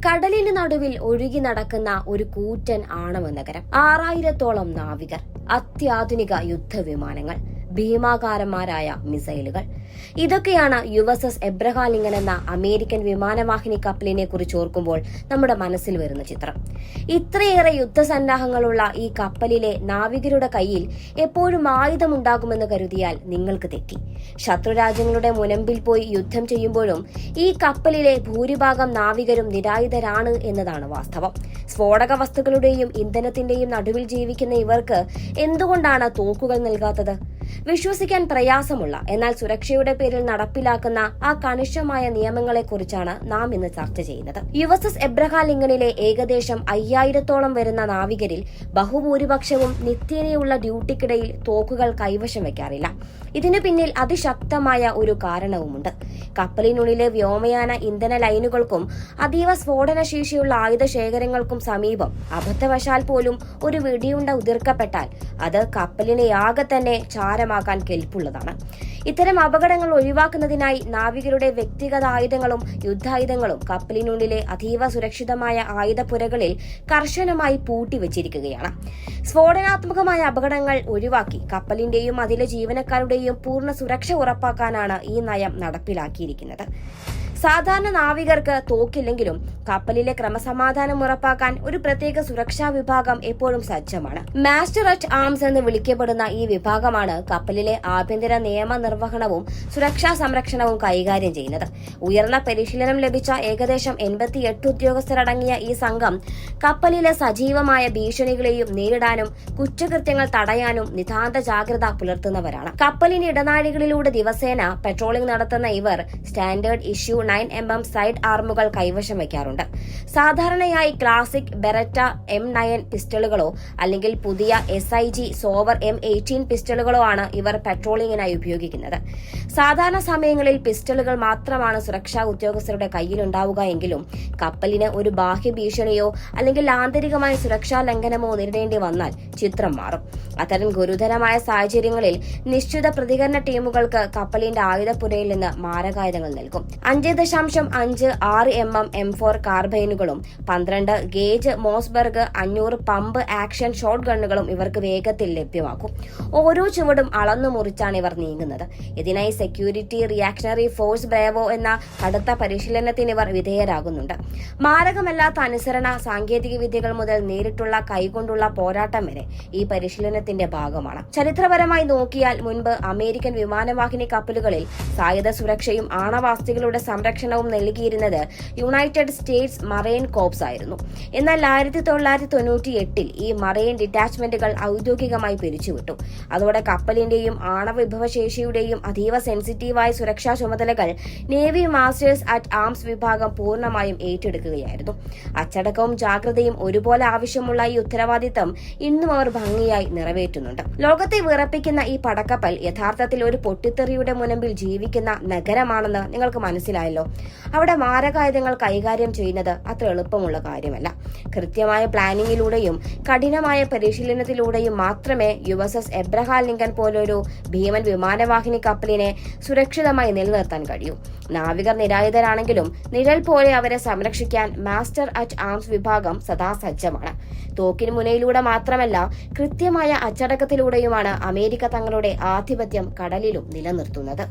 കടലിന് നടുവിൽ ഒഴുകി നടക്കുന്ന ഒരു കൂറ്റൻ ആണവ നഗരം, 6000-ഓളം നാവികർ, അത്യാധുനിക യുദ്ധവിമാനങ്ങൾ, ഭീമാകാരന്മാരായ മിസൈലുകൾ. ഇതൊക്കെയാണ് USS എബ്രഹാം ലിങ്കൺ എന്ന അമേരിക്കൻ വിമാനവാഹിനി കപ്പലിനെ കുറിച്ച് ഓർക്കുമ്പോൾ നമ്മുടെ മനസ്സിൽ വരുന്ന ചിത്രം. ഇത്രയേറെ യുദ്ധസന്നാഹങ്ങളുള്ള ഈ കപ്പലിലെ നാവികരുടെ കയ്യിൽ എപ്പോഴും ആയുധമുണ്ടാകുമെന്ന് കരുതിയാൽ നിങ്ങൾക്ക് തെറ്റി. ശത്രുരാജ്യങ്ങളുടെ മുനമ്പിൽ പോയി യുദ്ധം ചെയ്യുമ്പോഴും ഈ കപ്പലിലെ ഭൂരിഭാഗം നാവികരും നിരായുധരാണ് എന്നതാണ് വാസ്തവം. സ്ഫോടക വസ്തുക്കളുടെയും ഇന്ധനത്തിന്റെയും നടുവിൽ ജീവിക്കുന്ന ഇവർക്ക് എന്തുകൊണ്ടാണ് തോക്കുകൾ നൽകാത്തത്? വിശ്വസിക്കാൻ പ്രയാസമുള്ള എന്നാൽ സുരക്ഷയുടെ പേരിൽ നടപ്പിലാക്കുന്ന ആ കണിശമായ നിയമങ്ങളെക്കുറിച്ചാണ് നാം ഇന്ന് ചർച്ച ചെയ്യുന്നത്. USS എബ്രഹാം ലിങ്കണിലെ ഏകദേശം 5000-ഓളം വരുന്ന നാവികരിൽ ബഹുഭൂരിപക്ഷവും നിത്യേനയുള്ള ഡ്യൂട്ടിക്കിടയിൽ തോക്കുകൾ കൈവശം വയ്ക്കാറില്ല. ഇതിനു പിന്നിൽ അതിശക്തമായ ഒരു കാരണവുമുണ്ട്. കപ്പലിനുള്ളിലെ വ്യോമയാന ഇന്ധന ലൈനുകൾക്കും അതീവ സ്ഫോടനശേഷിയുള്ള ആയുധ ശേഖരങ്ങൾക്കും സമീപം അബദ്ധവശാൽ പോലും ഒരു വെടിയുണ്ട ഉതിർക്കപ്പെട്ടാൽ അത് കപ്പലിനെ ആകെ തന്നെ ചാരമാക്കാൻ കെൽപ്പുള്ളതാണ്. ഇത്തരം അപകടങ്ങൾ ഒഴിവാക്കുന്നതിനായി നാവികരുടെ വ്യക്തിഗത ആയുധങ്ങളും യുദ്ധായുധങ്ങളും കപ്പലിനുള്ളിലെ അതീവ സുരക്ഷിതമായ ആയുധപ്പുരകളിൽ കർശനമായി പൂട്ടിവച്ചിരിക്കുകയാണ്. സ്ഫോടനാത്മകമായ അപകടങ്ങൾ ഒഴിവാക്കി കപ്പലിന്റെയും അതിലെ ജീവനക്കാരുടെയും പൂർണ്ണ സുരക്ഷ ഉറപ്പാക്കാനാണ് ഈ നയം നടപ്പിലാക്കിയിരിക്കുന്നത്. സാധാരണ നാവികർക്ക് തോക്കില്ലെങ്കിലും കപ്പലിലെ ക്രമസമാധാനം ഉറപ്പാക്കാൻ ഒരു പ്രത്യേക സുരക്ഷാ വിഭാഗം എപ്പോഴും സജ്ജമാണ്. മാസ്റ്റർ അറ്റ് ആംസ് എന്ന് വിളിക്കപ്പെടുന്ന ഈ വിഭാഗമാണ് കപ്പലിലെ ആഭ്യന്തര നിയമനിർവഹണവും സുരക്ഷാ സംരക്ഷണവും കൈകാര്യം ചെയ്യുന്നത്. ഉയർന്ന പരിശീലനം ലഭിച്ച ഏകദേശം 88 ഉദ്യോഗസ്ഥരടങ്ങിയ ഈ സംഘം കപ്പലിലെ സജീവമായ ഭീഷണികളെയും നേരിടാനും കുറ്റകൃത്യങ്ങൾ തടയാനും നിതാന്ത ജാഗ്രത പുലർത്തുന്നവരാണ്. കപ്പലിന്റെ ഇടനാഴികളിലൂടെ ദിവസേന പെട്രോളിംഗ് നടത്തുന്ന ഇവർ സ്റ്റാൻഡേർഡ് ഇഷ്യൂ 9mm സൈഡ് ആർമുകൾ കൈവശം വയ്ക്കാറുണ്ട്. സാധാരണയായി ക്ലാസിക് ബെററ്റ M9 പിസ്റ്റളുകളോ അല്ലെങ്കിൽ പുതിയ SIG സോവർ M18 പിസ്റ്റളുകളോ ആണ് ഇവർ പെട്രോളിംഗിനായി ഉപയോഗിക്കുന്നത്. സാധാരണ സമയങ്ങളിൽ പിസ്റ്റളുകൾ മാത്രമാണ് സുരക്ഷാ ഉദ്യോഗസ്ഥരുടെ കയ്യിലുണ്ടാവുക എങ്കിലും കപ്പലിന് ഒരു ബാഹ്യ ഭീഷണിയോ അല്ലെങ്കിൽ ആന്തരികമായ സുരക്ഷാ ലംഘനമോ നേരിടേണ്ടി വന്നാൽ ചിത്രം മാറും. അത്തരം ഗുരുതരമായ സാഹചര്യങ്ങളിൽ നിശ്ചിത പ്രതികരണ ടീമുകൾക്ക് കപ്പലിന്റെ ആയുധപ്പുരയിൽ നിന്ന് മാരകായുധങ്ങൾ നൽകും. 5.56mm M4 കാർബൈനുകളും 12 gauge Mossberg 500 pump action shot ഗണ്ണുകളും ഇവർക്ക് വേഗത്തിൽ ലഭ്യമാക്കും. ഓരോ ചുവടും അളന്നു മുറിച്ചാണ് ഇവർ നീങ്ങുന്നത്. ഇതിനായി സെക്യൂരിറ്റി റിയാക്ഷണറി ഫോഴ്സ് ബ്രേവോ എന്ന കടുത്ത പരിശീലനത്തിന് ഇവർ വിധേയരാകുന്നുണ്ട്. മാരകമല്ലാത്ത അനുസരണ സാങ്കേതിക വിദ്യകൾ മുതൽ നേരിട്ടുള്ള കൈകൊണ്ടുള്ള പോരാട്ടം വരെ ഈ പരിശീലനത്തിന്റെ ഭാഗമാണ്. ചരിത്രപരമായി നോക്കിയാൽ മുൻപ് അമേരിക്കൻ വിമാനവാഹിനി കപ്പലുകളിൽ സായുധ സുരക്ഷയും ആണവാസ്തികളുടെ സംരക്ഷണവും നൽകിയിരുന്നത് യുണൈറ്റഡ് സ്റ്റേറ്റ്സ് മറൈൻ കോർപ്സ് ആയിരുന്നു. എന്നാൽ 1998-ൽ ഈ മറൈൻ ഡിറ്റാച്ച്മെന്റുകൾ ഔദ്യോഗികമായി പിരിച്ചുവിട്ടു. അതോടെ കപ്പലിന്റെയും ആണവ വിഭവശേഷിയുടെയും അതീവ സെൻസിറ്റീവായ സുരക്ഷാ ചുമതലകൾ നേവി മാസ്റ്റേഴ്സ് അറ്റ് ആംസ് വിഭാഗം പൂർണ്ണമായും ഏറ്റെടുക്കുകയായിരുന്നു. അച്ചടക്കവും ജാഗ്രതയും ഒരുപോലെ ആവശ്യമുള്ള ഈ ഉത്തരവാദിത്തം ഇന്നും അവർ ഭംഗിയായി നിറവേറ്റുന്നുണ്ട്. ലോകത്തെ വിറപ്പിക്കുന്ന ഈ പടക്കപ്പൽ യഥാർത്ഥത്തിൽ ഒരു പൊട്ടിത്തെറിയുടെ മുനമ്പിൽ ജീവിക്കുന്ന നഗരമാണെന്ന് നിങ്ങൾക്ക് മനസ്സിലായല്ലോ. അവിടെ മാരകായുധങ്ങൾ കൈകാര്യം ചെയ്യുന്നത് അത്ര എളുപ്പമുള്ള കാര്യമല്ല. കൃത്യമായ പ്ലാനിങ്ങിലൂടെയും കഠിനമായ പരിശീലനത്തിലൂടെയും മാത്രമേ USS എബ്രഹാം ലിങ്കൺ പോലൊരു ഭീമൻ വിമാനവാഹിനി കപ്പലിനെ സുരക്ഷിതമായി നിലനിർത്താൻ കഴിയൂ. നാവികർ നിരായുധരാണെങ്കിലും നിഴൽ പോലെ അവരെ സംരക്ഷിക്കാൻ മാസ്റ്റർ അറ്റ് ആംസ് വിഭാഗം സദാ സജ്ജമാണ്. തോക്കിന് മുനയിലൂടെ മാത്രമല്ല കൃത്യമായ അച്ചടക്കത്തിലൂടെയുമാണ് അമേരിക്ക തങ്ങളുടെ ആധിപത്യം കടലിലും നിലനിർത്തുന്നത്.